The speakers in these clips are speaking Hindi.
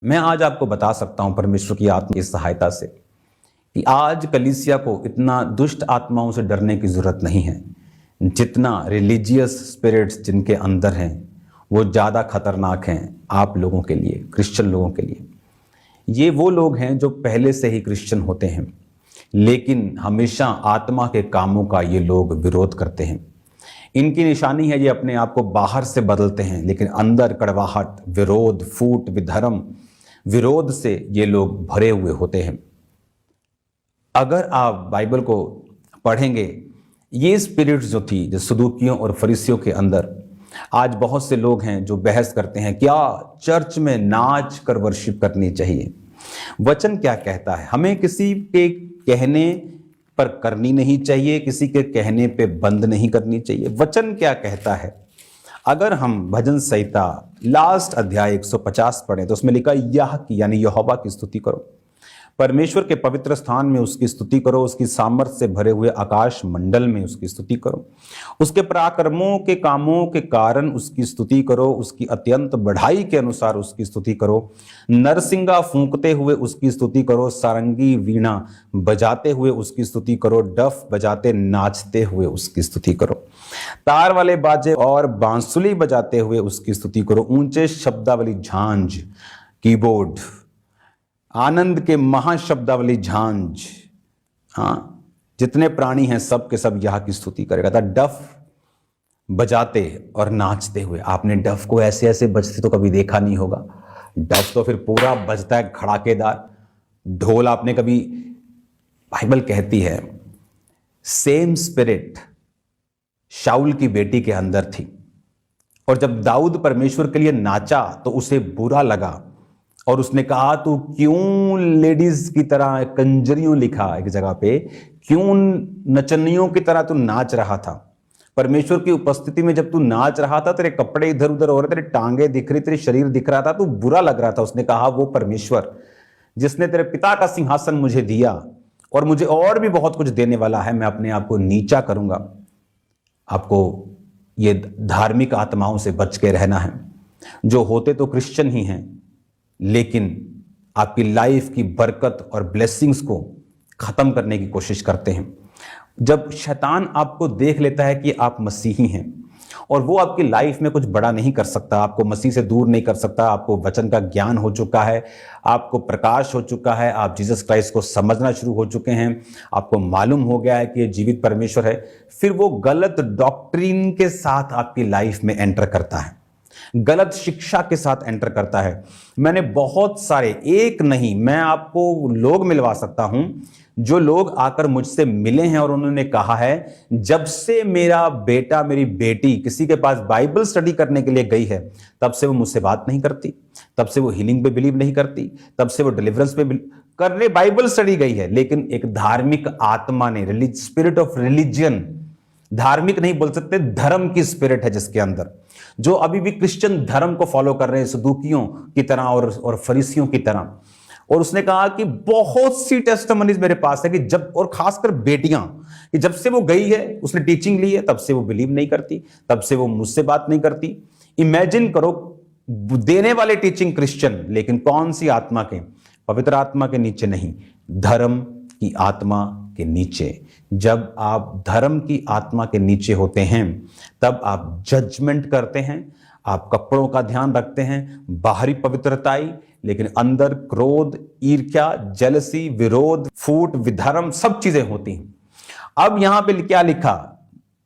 मैं आज आपको बता सकता हूं परमेश्वर की आत्मा की सहायता से कि आज कलीसिया को इतना दुष्ट आत्माओं से डरने की जरूरत नहीं है। जितना रिलीजियस स्पिरिट्स जिनके अंदर हैं वो ज़्यादा खतरनाक हैं आप लोगों के लिए, क्रिश्चियन लोगों के लिए। ये वो लोग हैं जो पहले से ही क्रिश्चियन होते हैं, लेकिन हमेशा आत्मा के कामों का ये लोग विरोध करते हैं। इनकी निशानी है ये अपने आप को बाहर से बदलते हैं, लेकिन अंदर कड़वाहट, विरोध, फूट, विधर्म, विरोध से ये लोग भरे हुए होते हैं। अगर आप बाइबल को पढ़ेंगे, ये स्पिरिट्स जो थी जो सदूकियों और फरीसियों के अंदर, आज बहुत से लोग हैं जो बहस करते हैं क्या चर्च में नाच कर वर्शिप करनी चाहिए। वचन क्या कहता है? हमें किसी के कहने पर करनी नहीं चाहिए, किसी के कहने पे बंद नहीं करनी चाहिए। वचन क्या कहता है? अगर हम भजन संहिता लास्ट अध्याय 150 पढ़ें तो उसमें लिखा यह की यानी यहोवा की स्तुति करो, परमेश्वर के पवित्र स्थान में उसकी स्तुति करो, उसकी सामर्थ्य से भरे हुए आकाश मंडल में उसकी स्तुति करो, उसके पराक्रमों के कामों के कारण उसकी स्तुति करो, उसकी अत्यंत बढ़ाई के अनुसार उसकी स्तुति करो, नरसिंगा फूंकते हुए उसकी स्तुति करो, सारंगी वीणा बजाते हुए उसकी स्तुति करो, डफ बजाते नाचते हुए उसकी स्तुति करो, तार वाले बाजे और बांसुली बजाते हुए उसकी स्तुति करो, ऊंचे शब्दावली झांझ, कीबोर्ड, आनंद के महाशब्दावली झांझ, हाँ, जितने प्राणी हैं सब के सब यह की स्तुति करेगा। था डफ बजाते और नाचते हुए। आपने डफ को ऐसे ऐसे बजते तो कभी देखा नहीं होगा। डफ तो फिर पूरा बजता है खड़ाकेदार। ढोल आपने कभी, बाइबल कहती है सेम स्पिरिट शाऊल की बेटी के अंदर थी, और जब दाऊद परमेश्वर के लिए नाचा तो उसे बुरा लगा और उसने कहा तू क्यों लेडीज की तरह, कंजरियों लिखा एक जगह पे, क्यों नचनियों की तरह तू नाच रहा था। परमेश्वर की उपस्थिति में जब तू नाच रहा था, तेरे कपड़े इधर उधर हो रहे, तेरे टांगे दिख रही, तेरे शरीर दिख रहा था, तू बुरा लग रहा था। उसने कहा वो परमेश्वर जिसने तेरे पिता का सिंहासन मुझे दिया और मुझे और भी बहुत कुछ देने वाला है, मैं अपने आप को नीचा करूंगा। आपको ये धार्मिक आत्माओं से बच के रहना है, जो होते तो क्रिश्चियन ही हैं लेकिन आपकी लाइफ की बरकत और ब्लेसिंग्स को खत्म करने की कोशिश करते हैं। जब शैतान आपको देख लेता है कि आप मसीही हैं और वो आपकी लाइफ में कुछ बड़ा नहीं कर सकता, आपको मसीह से दूर नहीं कर सकता, आपको वचन का ज्ञान हो चुका है, आपको प्रकाश हो चुका है, आप जीसस क्राइस्ट को समझना शुरू हो चुके हैं, आपको मालूम हो गया है कि ये जीवित परमेश्वर है, फिर वो गलत डॉक्ट्रिन के साथ आपकी लाइफ में एंटर करता है, गलत शिक्षा के साथ एंटर करता है। मैंने बहुत सारे, एक नहीं, मैं आपको लोग मिलवा सकता हूं जो लोग आकर मुझसे मिले हैं और उन्होंने कहा है जब से मेरा बेटा मेरी बेटी किसी के पास बाइबल स्टडी करने के लिए गई है, तब से वो मुझसे बात नहीं करती, तब से वो हीलिंग पे बिलीव नहीं करती, तब से वो डिलीवरेंस पे करने बाइबल स्टडी गई है, लेकिन एक धार्मिक आत्मा ने, स्पिरिट ऑफ रिलीजियन, धार्मिक नहीं बोल सकते, धर्म की स्पिरिट है जिसके अंदर, जो अभी भी क्रिश्चियन धर्म को फॉलो कर रहे हैं सदूकियों की तरह और फरीसियों की तरह। और उसने कहा कि बहुत सी टेस्टिमनीज मेरे पास है कि जब, और खासकर बेटियां, कि जब से वो गई है, उसने टीचिंग ली है, तब से वो बिलीव नहीं करती, तब से वो मुझसे बात नहीं करती। इमेजिन करो, देने वाले टीचिंग क्रिश्चियन, लेकिन कौन सी आत्मा के? पवित्र आत्मा के नीचे नहीं, धर्म की आत्मा के नीचे। जब आप धर्म की आत्मा के नीचे होते हैं तब आप जजमेंट करते हैं, आप कपड़ों का ध्यान रखते हैं, बाहरी पवित्रताई, लेकिन अंदर क्रोध, ईर्ष्या, जेलसी, विरोध, फूट, विधर्म, सब चीजें होती हैं। अब यहां पे क्या लिखा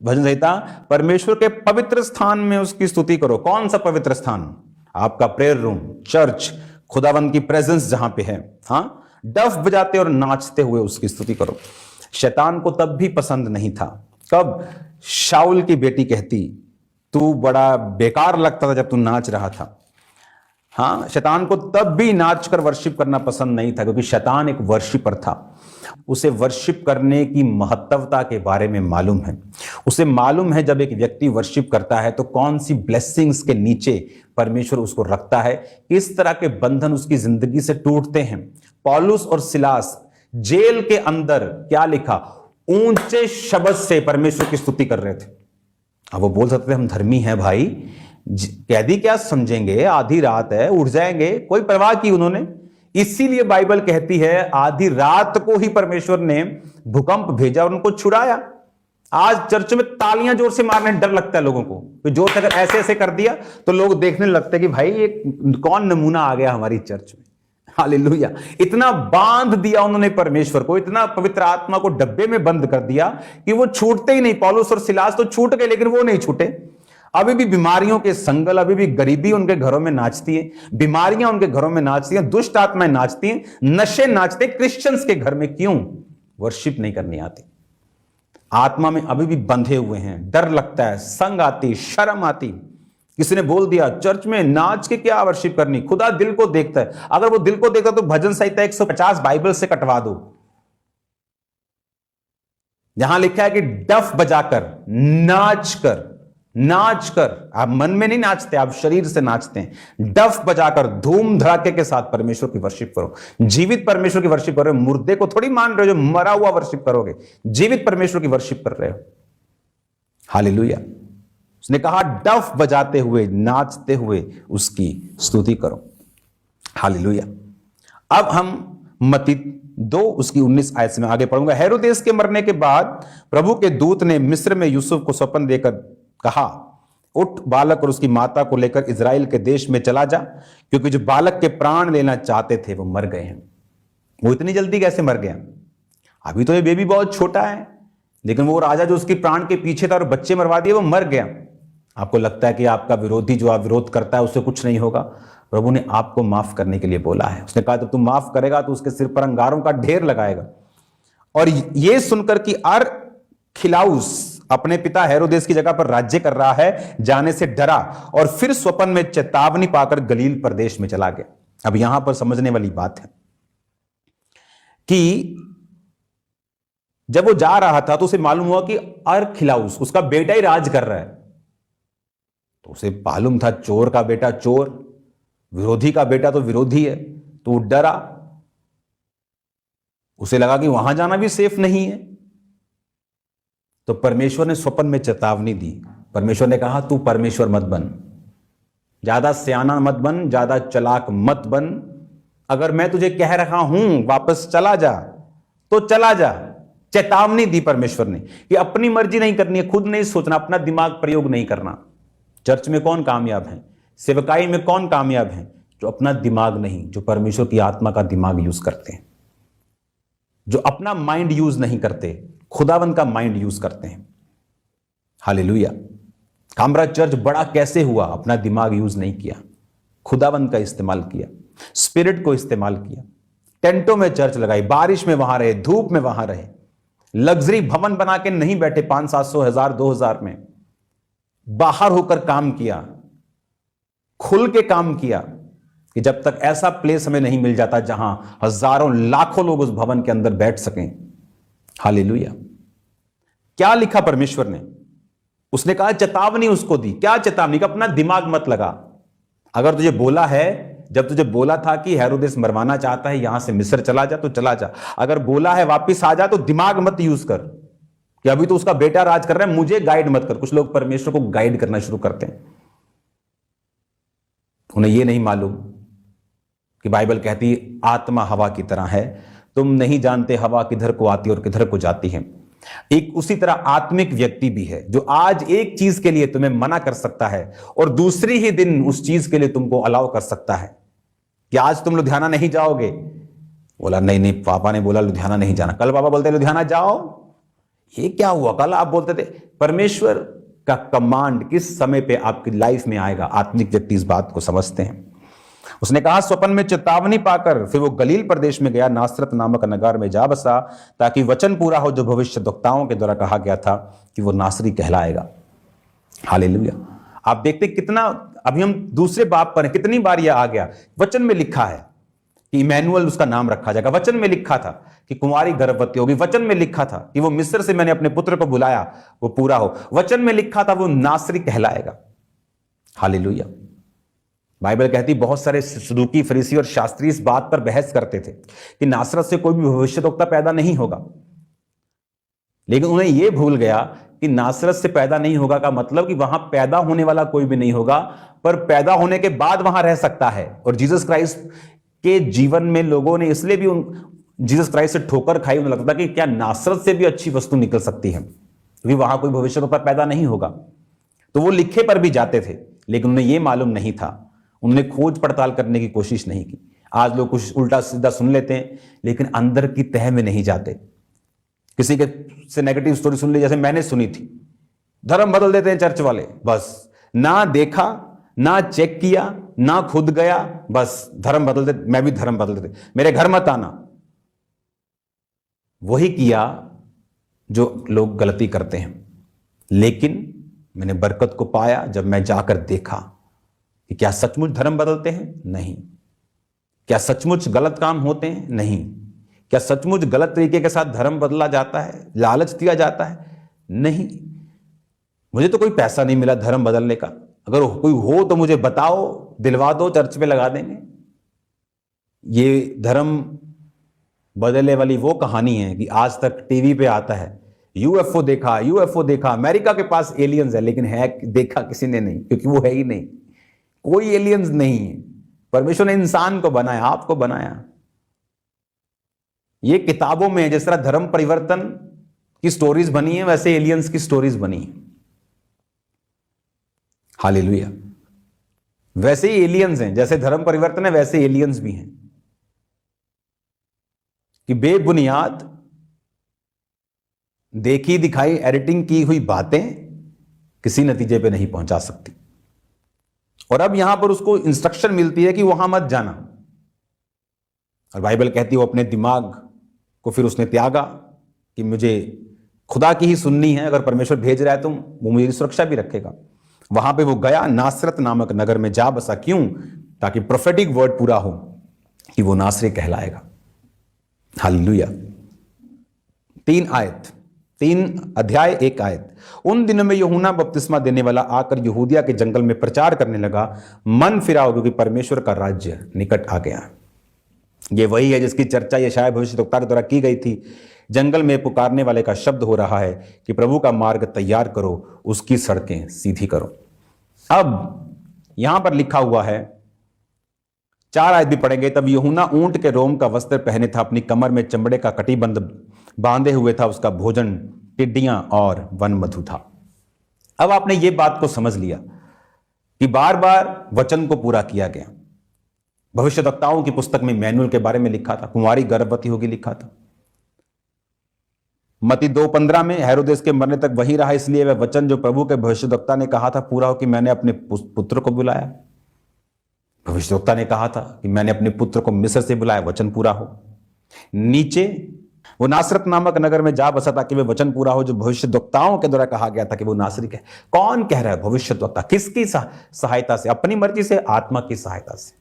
भजन संहिता? परमेश्वर के पवित्र स्थान में उसकी स्तुति करो। कौन सा पवित्र स्थान? आपका प्रेयर रूम, चर्च, खुदावंद की प्रेजेंस जहां पे है। हाँ, डफ बजाते और नाचते हुए उसकी स्तुति करो। शैतान को तब भी पसंद नहीं था। कब? शाऊल की बेटी कहती तू बड़ा बेकार लगता था जब तू नाच रहा था। हाँ, शैतान को तब भी नाच कर वर्शिप करना पसंद नहीं था, क्योंकि शैतान एक वर्शिपर था। उसे वर्शिप करने की महत्वता के बारे में मालूम है। उसे मालूम है जब एक व्यक्ति वर्शिप करता है तो कौन सी ब्लेसिंग्स के नीचे परमेश्वर उसको रखता है, किस तरह के बंधन उसकी जिंदगी से टूटते हैं। पौलुस और सिलास जेल के अंदर क्या लिखा? ऊंचे शब्द से परमेश्वर की स्तुति कर रहे थे। अब वो बोल सकते थे हम धर्मी हैं भाई, कैदी क्या समझेंगे, आधी रात है, उठ जाएंगे, कोई परवाह की उन्होंने। इसीलिए बाइबल कहती है आधी रात को ही परमेश्वर ने भूकंप भेजा और उनको छुड़ाया। आज चर्च में तालियां जोर से मारने डर लगता है लोगों को, तो जोर से अगर ऐसे ऐसे कर दिया तो लोग देखने लगते हैं कि भाई ये कौन नमूना आ गया हमारी चर्च में। हालेलुया। इतना बांध दिया उन्होंने परमेश्वर को, इतना पवित्र आत्मा को डब्बे में बंद कर दिया कि वो छूटते ही नहीं। पौलुस और सिलास तो छूट गए लेकिन वो नहीं छूटे। अभी भी बीमारियों के संगल, अभी भी गरीबी उनके घरों में नाचती है, बीमारियां उनके घरों में नाचती हैं, दुष्ट आत्माएं नाचती हैं, नशे नाचते। क्रिश्चियंस के घर में क्यों? वर्शिप नहीं करनी आती, आत्मा में अभी भी बंधे हुए हैं, डर लगता है, संग आती, शर्म आती। किसी ने बोल दिया चर्च में नाच के क्या वर्शिप करनी, खुदा दिल को देखता है। अगर वो दिल को देखता तो भजन संहिता 150 बाइबल से कटवा दो, जहां लिखा है कि डफ बजाकर, नाच कर। आप मन में नहीं नाचते, आप शरीर से नाचते हैं। डफ बजाकर धूम धड़ाके के साथ परमेश्वर की वर्शिप करो, जीवित परमेश्वर की वर्शिप करो। मुर्दे को थोड़ी मान रहे हो जो मरा हुआ वर्शिप करोगे, जीवित परमेश्वर की वर्शिप कर रहे हो। हालेलुया। उसने कहा डफ बजाते हुए, नाचते हुए उसकी स्तुति करो। हालेलुया। अब हम मत्ती 2 उसकी 19 आयत से मैं आगे पढ़ूंगा। हेरोदेस के मरने के बाद प्रभु के दूत ने मिस्र में यूसुफ को स्वप्न देकर कहा, उठ बालक और उसकी माता को लेकर इजराइल के देश में चला जा, क्योंकि जो बालक के प्राण लेना चाहते थे वो मर गए हैं। वो इतनी जल्दी कैसे मर गया? अभी तो ये बेबी बहुत छोटा है, लेकिन वो राजा जो उसके प्राण के पीछे था और बच्चे मरवा दिए, वो मर गया। आपको लगता है कि आपका विरोधी जो आप विरोध करता है उससे कुछ नहीं होगा। प्रभु ने आपको माफ करने के लिए बोला है। उसने कहा जब तुम माफ करेगा तो उसके सिर पर अंगारों का ढेर लगाएगा। और ये सुनकर कि अरखिलाउस अपने पिता हेरोदेस की जगह पर राज्य कर रहा है, जाने से डरा और फिर स्वप्न में चेतावनी पाकर गलील प्रदेश में चला गया। अब यहां पर समझने वाली बात है कि जब वो जा रहा था तो उसे मालूम हुआ कि अरखिलाउस उसका बेटा ही राज कर रहा है। तो उसे मालूम था चोर का बेटा चोर, विरोधी का बेटा तो विरोधी है, तो वो डरा। उसे लगा कि वहां जाना भी सेफ नहीं है। तो परमेश्वर ने स्वप्न में चेतावनी दी। परमेश्वर ने कहा तू परमेश्वर मत बन, ज्यादा सियाना मत बन, ज्यादा चालाक मत बन। अगर मैं तुझे कह रहा हूं वापस चला जा तो चला जा। चेतावनी दी परमेश्वर ने कि अपनी मर्जी नहीं करनी है, खुद नहीं सोचना, अपना दिमाग प्रयोग नहीं करना। चर्च में कौन कामयाब है, सेवकाई में कौन कामयाब है? जो अपना दिमाग नहीं, जो परमेश्वर की आत्मा का दिमाग यूज करते हैं, जो अपना माइंड यूज नहीं करते, खुदावंद का माइंड यूज करते हैं। हालेलुया। कामरा चर्च बड़ा कैसे हुआ? अपना दिमाग यूज नहीं किया, खुदावंद का इस्तेमाल किया, स्पिरिट को इस्तेमाल किया। टेंटों में चर्च लगाई, बारिश में वहां रहे, धूप में वहां रहे, लग्जरी भवन बना के नहीं बैठे 500-700, 1000, 2000 में। बाहर होकर काम किया, खुल के काम किया कि जब तक ऐसा प्लेस हमें नहीं मिल जाता जहां हजारों लाखों लोग उस भवन के अंदर बैठ सकें। हालेलुया। क्या लिखा परमेश्वर ने? उसने कहा चेतावनी उसको दी। क्या चेतावनी? का अपना दिमाग मत लगा। अगर तुझे बोला है, जब तुझे बोला था कि हेरोदेस मरवाना चाहता है, यहां से मिस्र चला जा तो चला जा। अगर बोला है वापिस आ जा तो दिमाग मत यूज कर कि अभी तो उसका बेटा राज कर रहा है, मुझे गाइड मत कर। कुछ लोग परमेश्वर को गाइड करना शुरू करते हैं। उन्हें यह नहीं मालूम कि बाइबल कहती है आत्मा हवा की तरह है, तुम नहीं जानते हवा किधर को आती और किधर को जाती है। एक उसी तरह आत्मिक व्यक्ति भी है जो आज एक चीज के लिए तुम्हें मना कर सकता है और दूसरी ही दिन उस चीज के लिए तुमको अलाउ कर सकता है कि आज तुम लुधियाना नहीं जाओगे। बोला नहीं नहीं, पापा ने बोला लुधियाना नहीं जाना। कल पापा बोलते लुधियाना जाओ। ये क्या हुआ? कल आप बोलते थे। परमेश्वर का कमांड किस समय पे आपकी लाइफ में आएगा, आत्मिक व्यक्ति इस बात को समझते हैं। उसने कहा स्वप्न में चेतावनी पाकर फिर वो गलील प्रदेश में गया, नासरत नामक नगर में जा बसा, ताकि वचन पूरा हो जो भविष्यद्वक्ताओं के द्वारा कहा गया था कि वो नासरी कहलाएगा। हालेलुया। आप देखते कितना, अभी हम दूसरे बाब पर हैं, कितनी बार यह आ गया। वचन में लिखा है कि इमैनुअल उसका नाम रखा जाएगा। वचन में लिखा था कि कुंवारी गर्भवती होगी। वचन में लिखा था कि वो मिस्र से मैंने अपने पुत्र को बुलाया, वो पूरा हो। वचन में लिखा था वो नासरी कहलाएगा। हालेलुया। बाइबल कहती बहुत सारे सदूकी, फरीसी और शास्त्री इस बात पर बहस करते थे कि नासरत से कोई भी भविष्यद्वक्ता पैदा नहीं होगा, लेकिन उन्हें यह भूल गया कि नासरत से पैदा नहीं होगा का मतलब कि वहां पैदा होने वाला कोई भी नहीं होगा, पर पैदा होने के बाद वहां रह सकता है। और जीसस क्राइस्ट के जीवन में लोगों ने इसलिए भी जीसस क्राइस्ट से ठोकर खाई, उन्हें लगता कि क्या नासरत से भी अच्छी वस्तु निकल सकती है, क्योंकि वहां कोई भविष्यवक्ता पैदा नहीं होगा। तो वो लिखे पर भी जाते थे, लेकिन उन्हें यह मालूम नहीं था, उन्होंने खोज पड़ताल करने की कोशिश नहीं की। आज लोग कुछ उल्टा सीधा सुन लेते हैं, लेकिन अंदर की तह में नहीं जाते। किसी के से नेगेटिव स्टोरी सुन ली, जैसे मैंने सुनी थी, धर्म बदल देते हैं चर्च वाले, बस ना देखा ना चेक किया ना खुद गया, बस धर्म बदल दे, मैं भी धर्म बदल देते, मेरे घर मत आना। वही किया जो लोग गलती करते हैं। लेकिन मैंने बरकत को पाया जब मैं जाकर देखा कि क्या सचमुच धर्म बदलते हैं? नहीं। क्या सचमुच गलत काम होते हैं? नहीं। क्या सचमुच गलत तरीके के साथ धर्म बदला जाता है, लालच दिया जाता है? नहीं। मुझे तो कोई पैसा नहीं मिला धर्म बदलने का, अगर कोई हो तो मुझे बताओ, दिलवा दो, चर्च में लगा देंगे। ये धर्म बदलने वाली वो कहानी है कि आज तक टीवी पे आता है, यूएफओ देखा, यूएफओ देखा, अमेरिका के पास एलियंस है, लेकिन है देखा किसी ने नहीं, क्योंकि वो है ही नहीं, कोई एलियंस नहीं है। परमेश्वर ने इंसान को बनाया, आपको बनाया। ये किताबों में जिस तरह धर्म परिवर्तन की स्टोरीज बनी है, वैसे एलियंस की स्टोरीज बनी है। हालेलुया। वैसे ही एलियंस हैं, जैसे धर्म परिवर्तन है वैसे एलियंस भी हैं, कि बेबुनियाद देखी दिखाई एडिटिंग की हुई बातें किसी नतीजे पे नहीं पहुंचा सकती। और अब यहां पर उसको इंस्ट्रक्शन मिलती है कि वहां मत जाना, और बाइबल कहती है वो अपने दिमाग को फिर उसने त्यागा कि मुझे खुदा की ही सुननी है, अगर परमेश्वर भेज रहा है तो वो मुझे सुरक्षा भी रखेगा। वहां पे वो गया, नासरत नामक नगर में जा बसा। क्यों? ताकि प्रोफेटिक वर्ड पूरा हो कि वो नासरी कहलाएगा। हालेलुया। 3 अध्याय 1 आयत। उन दिनों में यूहन्ना बपतिस्मा देने वाला आकर यहूदिया के जंगल में प्रचार करने लगा, मन फिराओ क्योंकि परमेश्वर का राज्य निकट आ गया। ये वही है जिसकी चर्चा यशायाह भविष्यद्वक्ता के द्वारा की गई थी। जंगल में पुकारने वाले का शब्द हो रहा है कि प्रभु का मार्ग तैयार करो, उसकी सड़कें सीधी करो। अब यहां पर लिखा हुआ है, 4 आयत भी पढ़ेंगे। तब यूहन्ना ऊंट के रोम का वस्त्र पहने था, अपनी कमर में चमड़े का कटीबंध बांधे हुए था, उसका भोजन टिड्डियां और वन मधु था। अब आपने ये बात को समझ लिया कि बार बार वचन को पूरा किया गया। भविष्यद्वक्ताओं की पुस्तक में मैनुअल के बारे में लिखा था, कुंवारी गर्भवती होगी लिखा था। मत्ती 2:15 में हेरोदेस के मरने तक वही रहा, इसलिए वह वचन जो प्रभु के भविष्यद्वक्ता ने कहा था पूरा हो कि मैंने अपने पुत्र को बुलाया। भविष्यद्वक्ता ने कहा था कि मैंने अपने पुत्र को मिस्र से बुलाया, वचन पूरा हो। नीचे वो नासरत नामक नगर में जा बसा ताकि वह वचन पूरा हो जो भविष्यद्वक्ताओं के द्वारा कहा गया था कि वो नासरी कहे। कौन कह रहा है? भविष्यद्वक्ता। किसकी सहायता से? अपनी मर्जी से, आत्मा की सहायता से।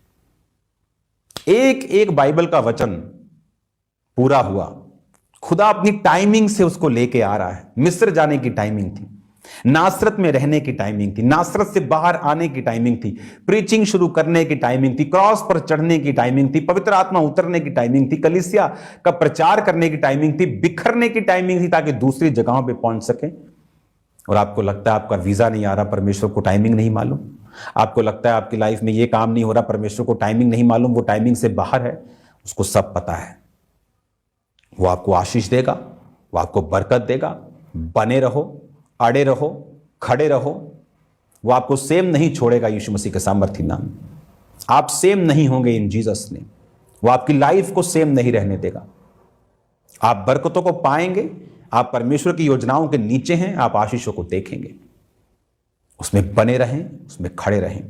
एक एक बाइबल का वचन पूरा हुआ। खुदा अपनी टाइमिंग से उसको लेके आ रहा है। मिस्र जाने की टाइमिंग थी, नासरत में रहने की टाइमिंग थी, नासरत से बाहर आने की टाइमिंग थी, प्रीचिंग शुरू करने की टाइमिंग थी, क्रॉस पर चढ़ने की टाइमिंग थी, पवित्र आत्मा उतरने की टाइमिंग थी, कलीसिया का प्रचार करने की टाइमिंग थी, बिखरने की टाइमिंग थी ताकि दूसरी जगहों पे पहुंच सके। और आपको लगता है आपका वीजा नहीं आ रहा, परमेश्वर को टाइमिंग नहीं मालूम। आपको लगता है आपकी लाइफ में ये काम नहीं हो रहा, परमेश्वर को टाइमिंग नहीं मालूम। वो टाइमिंग से बाहर है, उसको सब पता है। वो आपको आशीष देगा, वो आपको बरकत देगा। बने रहो, अड़े रहो, खड़े रहो। वो आपको सेम नहीं छोड़ेगा यीशु मसीह के सामर्थी नाम। आप सेम नहीं होंगे इन जीसस ने। वो आपकी लाइफ को सेम नहीं रहने देगा। आप बरकतों को पाएंगे, आप परमेश्वर की योजनाओं के नीचे हैं, आप आशीषों को देखेंगे। उसमें बने रहें, उसमें खड़े रहें।